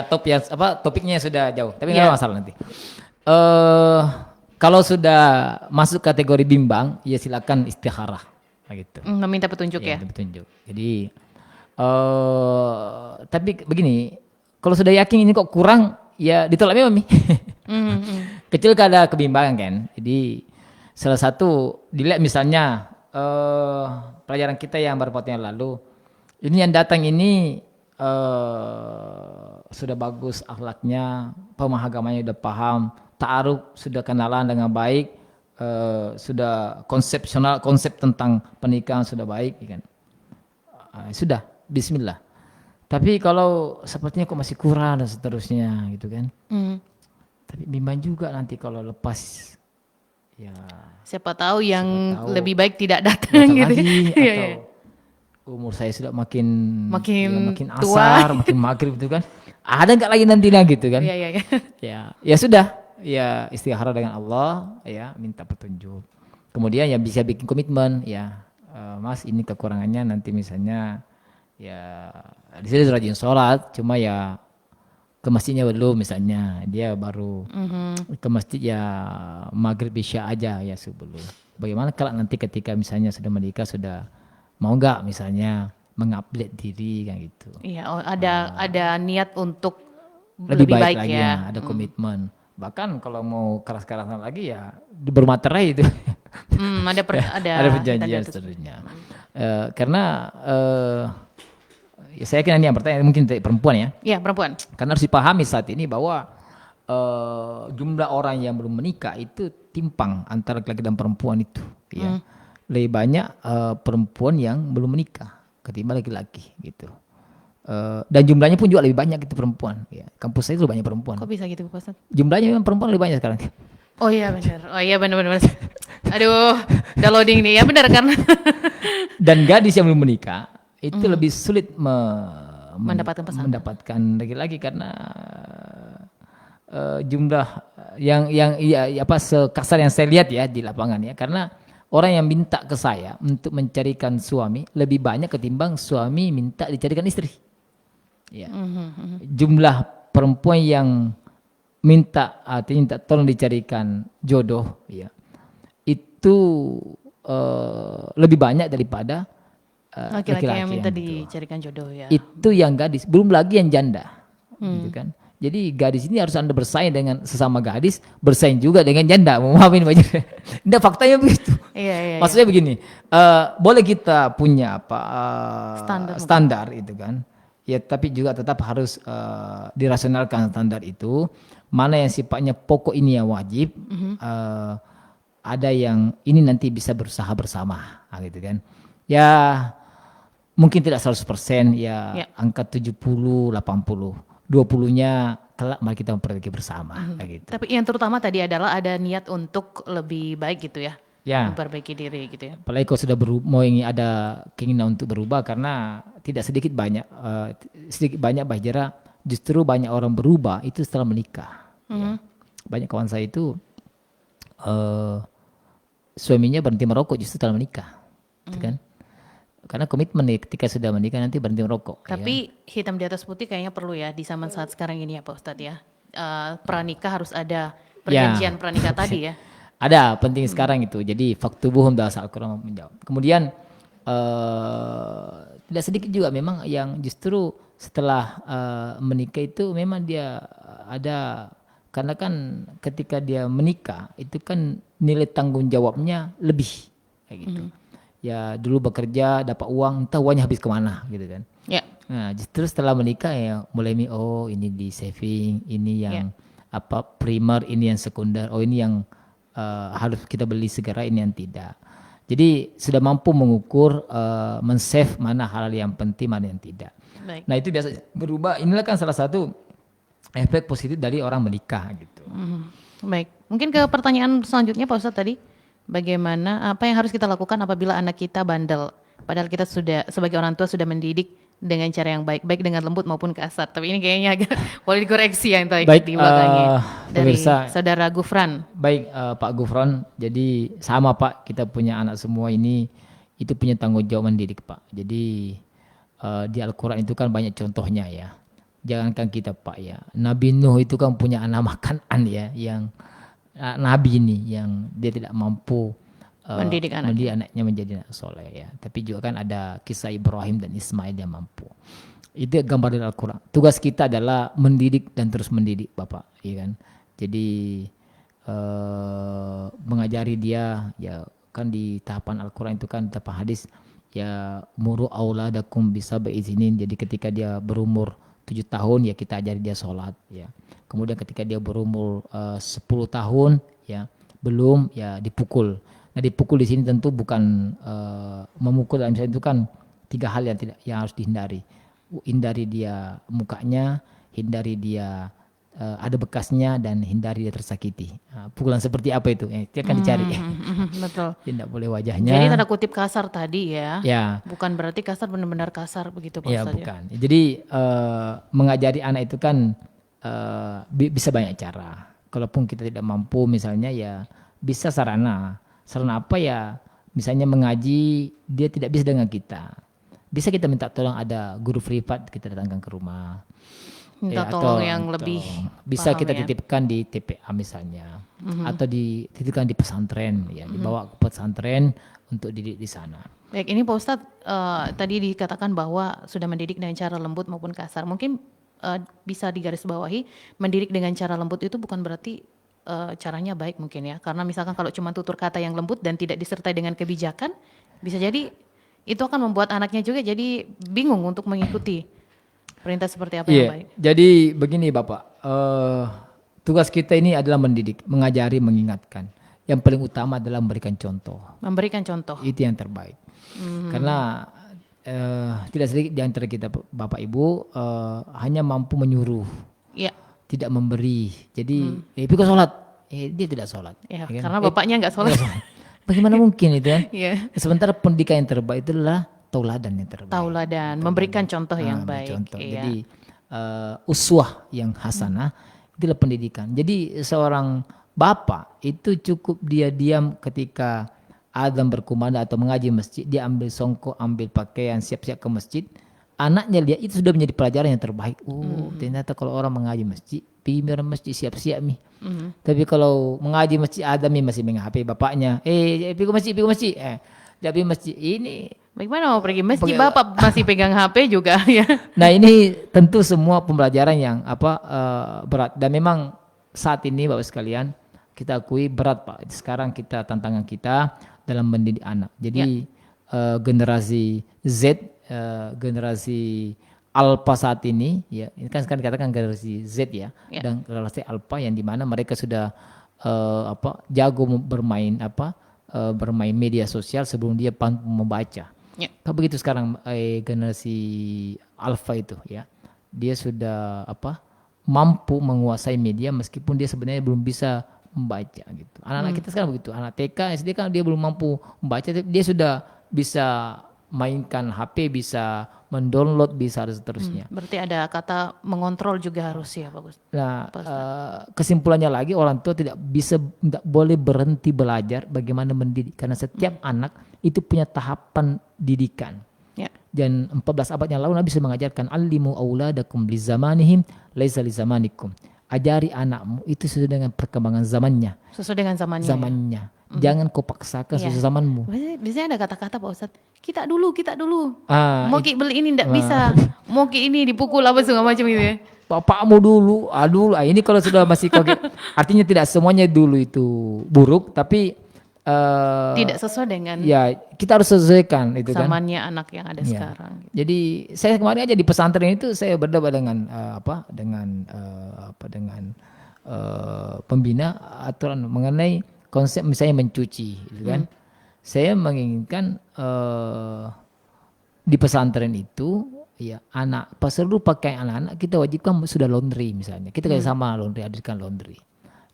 topiknya sudah jauh. Tapi nggak Iya. ada masalah nanti. Kalau sudah masuk kategori bimbang, ya silakan istikharah, gitu. Meminta petunjuk ya. Ada petunjuk. Jadi, tapi begini, kalau sudah yakin ini kok kurang, ya ditolak memang. Kecil kan ada kebimbangan kan. Jadi salah satu dilihat misalnya pelajaran kita yang beberapa waktu yang lalu, ini yang datang ini sudah bagus akhlaknya, pemahamannya udah paham, ta'aruf sudah kenalan dengan baik, sudah konsep tentang pernikahan sudah baik, kan? Sudah, Bismillah. Tapi kalau sepertinya kok masih kurang dan seterusnya, gitu kan? Tapi bimbang juga nanti kalau lepas, ya. Siapa tahu yang tahu lebih baik tidak datang gitu. lagi, Iya, atau iya. umur saya sudah makin Makin tua. asar, makin maghrib itu kan. Ada nggak lagi nantinya gitu kan? Iya, iya, iya. Ya sudah, ya istikharah dengan Allah, ya minta petunjuk. Kemudian ya bisa bikin komitmen, ya Mas ini kekurangannya nanti misalnya, ya di sini rajin sholat, cuma ya ke masjidnya belum misalnya, dia baru ke masjid ya maghrib isya aja ya sebelum. Bagaimana kalau nanti ketika misalnya sudah menikah sudah mau nggak misalnya mengupdate diri kan gitu. Iya, oh, ada niat untuk Lebih baik lagi ya. ada komitmen. Bahkan kalau mau keras-kerasan lagi ya bermaterai itu. Ada perjanjian seterusnya. Karena ya saya kira ini yang pertanyaan mungkin dari perempuan ya. Iya, perempuan. Karena harus dipahami saat ini bahwa jumlah orang yang belum menikah itu timpang antara laki-laki dan perempuan itu. Ya. Lebih banyak perempuan yang belum menikah ketimbang laki-laki gitu. Dan jumlahnya pun juga lebih banyak itu perempuan. Ya. Kampus saya itu banyak perempuan. Kok bisa gitu Pak Ustadz? Jumlahnya memang perempuan lebih banyak sekarang. Oh iya benar. Oh iya benar. Aduh, udah loading nih. Ya benar karena Dan gadis yang belum menikah itu lebih sulit mendapatkan pasangan. mendapatkan laki-laki karena jumlah yang ya, apa sekasar yang saya lihat ya di lapangan ya, karena orang yang minta ke saya untuk mencarikan suami lebih banyak ketimbang suami minta dicarikan istri. Ya. Jumlah perempuan yang minta tolong dicarikan jodoh ya, itu lebih banyak daripada laki-laki yang minta gitu. dicarikan jodoh ya. Itu yang gadis, belum lagi yang janda, gitu kan. Jadi gadis ini harus Anda bersaing dengan sesama gadis, bersaing juga dengan janda. Maafin Pak. Tidak, faktanya begitu. Iya. Maksudnya begini, boleh kita punya standar itu kan. Ya, tapi juga tetap harus dirasionalkan standar itu. Mana yang sifatnya pokok ini yang wajib, ada yang ini nanti bisa berusaha bersama, gitu kan. Ya, mungkin tidak 100%, ya angka 70, 80. 20-nya kelak mari kita memperbaiki bersama, kayak gitu. Tapi yang terutama tadi adalah ada niat untuk lebih baik gitu ya. Ya. Memperbaiki diri gitu ya. Apalagi kalau sudah mau ingin ada keinginan untuk berubah, karena tidak sedikit banyak Bahjara, justru banyak orang berubah itu setelah menikah. Ya. Banyak kawan saya itu suaminya berhenti merokok justru setelah menikah, gitu kan? Karena komitmen nih ketika sudah menikah nanti berhenti merokok. Tapi hitam di atas putih kayaknya perlu ya di zaman saat sekarang ini ya Pak Ustadz ya. Pranikah harus ada perjanjian pranikah tadi ya. Ada, penting sekarang itu. Jadi faktubuhum bahasa Al-Quran menjawab. Kemudian tidak sedikit juga memang yang justru setelah menikah itu memang dia ada, karena kan ketika dia menikah itu kan nilai tanggung jawabnya lebih kayak gitu. ya dulu bekerja dapat uang, entah uangnya habis kemana gitu kan. Ya. Nah, justru setelah menikah ya mulai oh ini di saving, ini yang apa primer, ini yang sekunder, oh ini yang harus kita beli segera, ini yang tidak. Jadi sudah mampu mengukur, men-save mana hal yang penting, mana yang tidak. Baik. Nah itu biasa berubah. Inilah kan salah satu efek positif dari orang menikah gitu. Baik, mungkin ke pertanyaan selanjutnya Pak Ustadz tadi, bagaimana apa yang harus kita lakukan apabila anak kita bandel? Padahal kita sudah sebagai orang tua sudah mendidik dengan cara yang baik, baik dengan lembut maupun kasar. Tapi ini kayaknya agak boleh dikoreksi yang tadi Baik, di belakangnya dari pemirsa. saudara Gufran. Baik Pak Gufron, jadi sama Pak, kita punya anak semua ini itu punya tanggung jawab mendidik Pak. Jadi di Al-Quran itu kan banyak contohnya ya. Jangankan kita Pak ya, Nabi Nuh itu kan punya anak makan ya, yang Nabi ini yang dia tidak mampu Mendidik anaknya menjadi anak soleh ya. Tapi juga kan ada kisah Ibrahim dan Ismail yang mampu. Itu gambar dari Al-Quran. Tugas kita adalah mendidik dan terus mendidik Bapak, ya kan. Jadi mengajari dia ya kan di tahapan Al-Quran itu kan tahapan hadis ya muru auladakum bisa beizinin. Jadi ketika dia berumur 7 tahun ya kita ajari dia sholat ya. Kemudian ketika dia berumur 10 tahun ya belum ya dipukul. Nah dipukul di sini tentu bukan memukul dalam misalnya itu kan 3 hal yang harus dihindari. Hindari dia mukanya, hindari dia ada bekasnya, dan hindari dia tersakiti. Nah, pukulan seperti apa itu? Dia akan dicari. Betul. Tidak boleh wajahnya. Jadi tanda kutip kasar tadi ya. Ya. Bukan berarti kasar benar-benar kasar begitu Pak Ya Ustadz. bukan. Jadi mengajari anak itu kan bisa banyak cara. Kalaupun kita tidak mampu misalnya ya bisa sarana. Sarana apa ya? Misalnya mengaji dia tidak bisa dengan kita. Bisa kita minta tolong ada guru privat kita datangkan ke rumah. Minta tolong yang lebih bisa paham kita ya. titipkan di TPA misalnya. Atau dititipkan di pesantren ya, dibawa ke pesantren untuk didik di sana. Baik, ini Pak Ustadz tadi dikatakan bahwa sudah mendidik dengan cara lembut maupun kasar. Mungkin bisa digarisbawahi, mendidik dengan cara lembut itu bukan berarti caranya baik mungkin ya. Karena misalkan kalau cuma tutur kata yang lembut dan tidak disertai dengan kebijakan, bisa jadi itu akan membuat anaknya juga jadi bingung untuk mengikuti perintah seperti apa yang baik. Jadi begini Bapak, tugas kita ini adalah mendidik, mengajari, mengingatkan. Yang paling utama adalah memberikan contoh. Memberikan contoh. Itu yang terbaik. Karena tidak sedikit di antara kita Bapak Ibu hanya mampu menyuruh, tidak memberi. Jadi, pikir sholat, dia tidak sholat. Ya, kan? Karena bapaknya nggak sholat. Bagaimana mungkin itu kan? Sementara pendidikan yang terbaik itu adalah tauladan yang terbaik. Tauladan, memberikan contoh yang baik. Contoh. Jadi uswah yang hasanah itulah pendidikan. Jadi seorang bapak itu cukup dia diam ketika azan berkumandang atau mengaji masjid, dia ambil songkok, ambil pakaian, siap-siap ke masjid. Anaknya lihat itu sudah menjadi pelajaran yang terbaik. Ternyata kalau orang mengaji masjid, pergi masjid siap-siap nih. Tapi kalau mengaji masjid ada masih megang HP bapaknya. Pergi ke masjid. Tapi masjid ini bagaimana mau pergi masjid bapak masih pegang HP juga ya. Nah ini tentu semua pembelajaran yang berat, dan memang saat ini Bapak sekalian kita akui berat Pak. Sekarang tantangan kita dalam mendidik anak. Jadi generasi Z, generasi Alpha saat ini ya, ini kan sekarang dikatakan generasi Z ya, dan generasi Alpha yang dimana mereka sudah jago bermain bermain media sosial sebelum dia membaca. Kan begitu sekarang generasi Alpha itu ya, dia sudah mampu menguasai media meskipun dia sebenarnya belum bisa membaca gitu. Anak-anak kita sekarang begitu, anak TK, SD kan dia belum mampu membaca, dia sudah bisa mainkan HP, bisa mendownload, bisa dan seterusnya. Berarti ada kata mengontrol juga harus ya bagus. Nah kesimpulannya lagi, orang tua tidak boleh berhenti belajar bagaimana mendidik, karena setiap anak itu punya tahapan didikan. Dan 14 abad yang lalu Nabi sudah mengajarkan alimu auladakum li zamanihim laisa li zamanikum. Ajari anakmu itu sesuai dengan perkembangan zamannya. Sesuai dengan zamannya. Jangan kau paksakan sesuai zamanmu. Biasanya ada kata-kata Pak Ustadz, kita dulu. Mau beli ini enggak bisa. Mau ini dipukul apa segala macam gitu ya. Bapakmu dulu, ini kalau sudah masih artinya tidak semuanya dulu itu buruk, tapi Tidak sesuai dengan ya kita harus sesuaikan itu kan. zamannya anak yang ada Ya. sekarang. Jadi saya kemarin aja di pesantren itu saya berdebat dengan pembina aturan mengenai konsep misalnya mencuci, gitu kan. Saya menginginkan di pesantren itu ya anak pas seluruh pakaian anak-anak kita wajibkan sudah laundry misalnya. Kita kayak sama laundry, hadirkan laundry.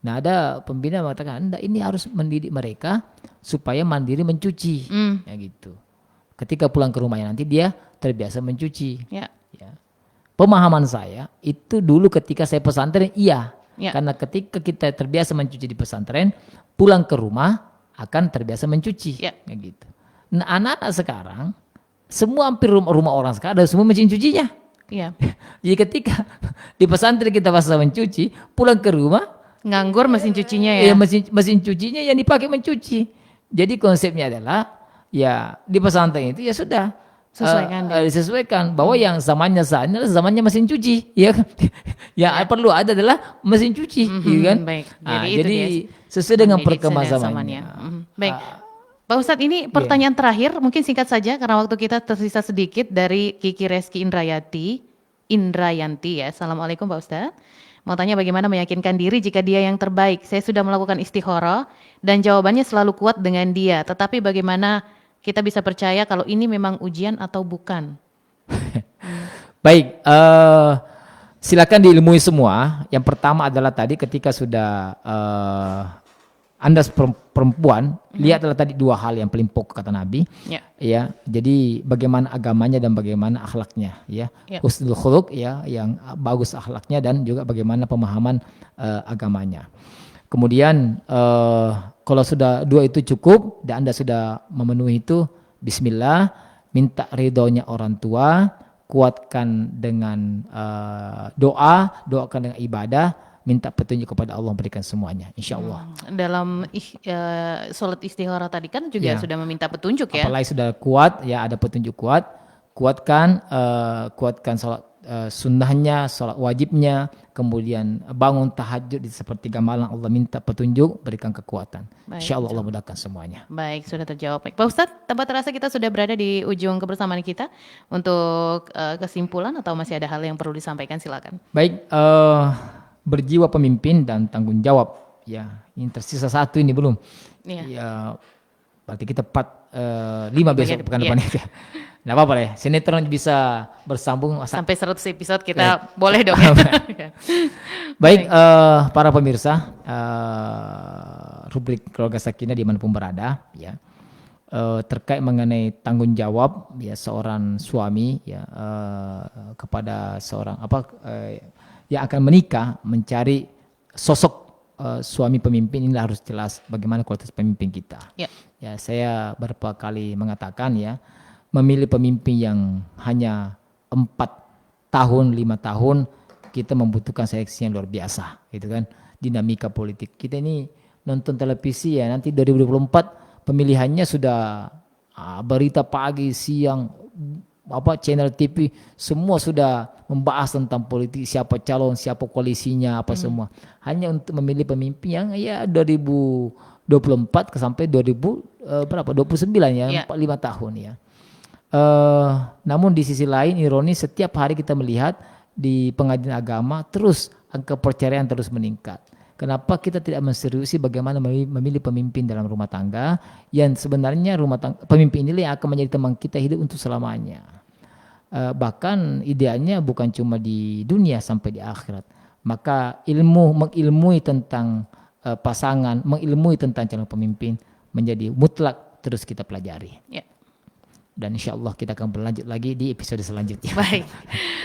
Nah ada pembina mengatakan enggak, ini harus mendidik mereka supaya mandiri mencuci, ya gitu. Ketika pulang ke rumahnya nanti dia terbiasa mencuci. Ya. Ya. Pemahaman saya itu dulu ketika saya pesantren iya, Ya. karena ketika kita terbiasa mencuci di pesantren, pulang ke rumah akan terbiasa mencuci, Ya. ya gitu. Nah anak-anak sekarang semua hampir rumah orang sekarang ada semua mesin cucinya. Iya. Jadi ketika di pesantren kita pasal mencuci, pulang ke rumah Nganggur mesin cucinya ya. mesin cucinya yang dipakai mencuci. Jadi konsepnya adalah ya di pesantren itu ya sudah Sesuaikan deh. disesuaikan bahwa yang zamannya saat ini adalah zamannya mesin cuci, ya kan? Yang perlu ada adalah mesin cuci, gitu kan? Baik. Ah, Jadi itu jadi dia. sesuai dengan Mendidik perkembangan sesuai zamannya. Baik. Pak Ustadz, ini pertanyaan terakhir, mungkin singkat saja karena waktu kita tersisa sedikit dari Kiki Reski Indrayanti ya. Assalamualaikum Pak Ustadz. Mau tanya bagaimana meyakinkan diri jika dia yang terbaik. Saya sudah melakukan istikharah dan jawabannya selalu kuat dengan dia. Tetapi bagaimana kita bisa percaya kalau ini memang ujian atau bukan? Baik, silakan diilmui semua. Yang pertama adalah tadi ketika sudah Anda perempuan, lihatlah tadi dua hal yang paling pokok kata Nabi. Ya. Ya, jadi bagaimana agamanya dan bagaimana akhlaknya, ya. Ya. Husnul khuluq, ya, yang bagus akhlaknya dan juga bagaimana pemahaman agamanya. Kemudian kalau sudah dua itu cukup dan Anda sudah memenuhi itu, bismillah, minta ridhonya orang tua, kuatkan dengan doakan dengan ibadah, minta petunjuk kepada Allah berikan semuanya, insya Allah. Dalam sholat istikharah tadi kan juga Ya. sudah meminta petunjuk ya. Apalagi sudah kuat, ya ada petunjuk kuat, kuatkan sholat sunnahnya, sholat wajibnya, kemudian bangun tahajud di sepertiga malam, Allah minta petunjuk, berikan kekuatan. Baik, Insya Allah Allah mudahkan semuanya. Baik, sudah terjawab. Baik, Pak Ustadz, tanpa terasa kita sudah berada di ujung kebersamaan kita. Untuk kesimpulan atau masih ada hal yang perlu disampaikan, silakan. Baik, berjiwa pemimpin dan tanggung jawab. Ya, ini tersisa satu ini belum. Iya. Ya, berarti kita 5 besok Bagian- pekan iya. depan itu. Nggak apa-apa ya, sinetron bisa bersambung. Sampai 100 episode kita boleh dong ya. Baik, para pemirsa rubrik Keluarga Sakinah dimanapun berada, ya, terkait mengenai tanggung jawab ya seorang suami ya kepada seorang yang akan menikah, mencari sosok suami pemimpin ini harus jelas bagaimana kualitas pemimpin kita. Ya. Ya, saya beberapa kali mengatakan ya, memilih pemimpin yang hanya 4 tahun, 5 tahun, kita membutuhkan seleksi yang luar biasa, gitu kan. Dinamika politik kita ini nonton televisi ya, nanti 2024 pemilihannya sudah berita pagi, siang, channel TV semua sudah membahas tentang politik, siapa calon, siapa koalisinya, apa semua. Hanya untuk memilih pemimpin yang ya 2024 sampai 29 ya, 5 tahun ya. Namun di sisi lain ironis, setiap hari kita melihat di pengadilan agama terus angka perceraian terus meningkat. Kenapa kita tidak menseriusi bagaimana memilih pemimpin dalam rumah tangga yang sebenarnya pemimpin ini yang akan menjadi teman kita hidup untuk selamanya. Bahkan idealnya bukan cuma di dunia sampai di akhirat. Maka mengilmui tentang pasangan, mengilmui tentang calon pemimpin menjadi mutlak terus kita pelajari. Ya. Dan insya Allah kita akan berlanjut lagi di episode selanjutnya.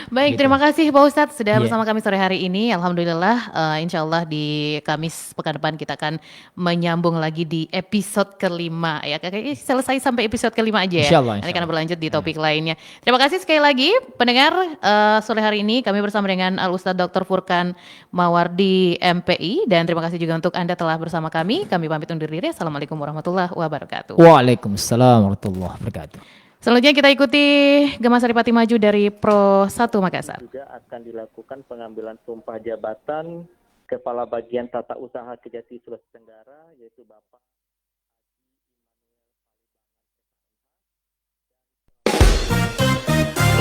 Baik, Gitu. terima kasih Pak Ustadz sudah Iya. bersama kami sore hari ini. Alhamdulillah, insya Allah di Kamis pekan depan kita akan menyambung lagi di episode kelima ya. Kayaknya selesai sampai episode kelima aja ya. Insya Allah, Nanti insya akan Allah. berlanjut di topik lainnya. Terima kasih sekali lagi pendengar, sore hari ini kami bersama dengan Al Ustadz Dr. Furkan Mawardi MPI, dan terima kasih juga untuk Anda telah bersama kami. Kami pamit undur diri. Assalamualaikum warahmatullahi wabarakatuh. Waalaikumsalam warahmatullahi wabarakatuh. Selanjutnya kita ikuti Gema Saripati Maju dari Pro 1 Makassar. Juga akan dilakukan pengambilan sumpah jabatan Kepala Bagian Tata Usaha Kejati Sulawesi Tenggara, yaitu Bapak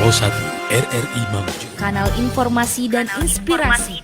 101 RRI Mamuju. kanal informasi dan inspirasi.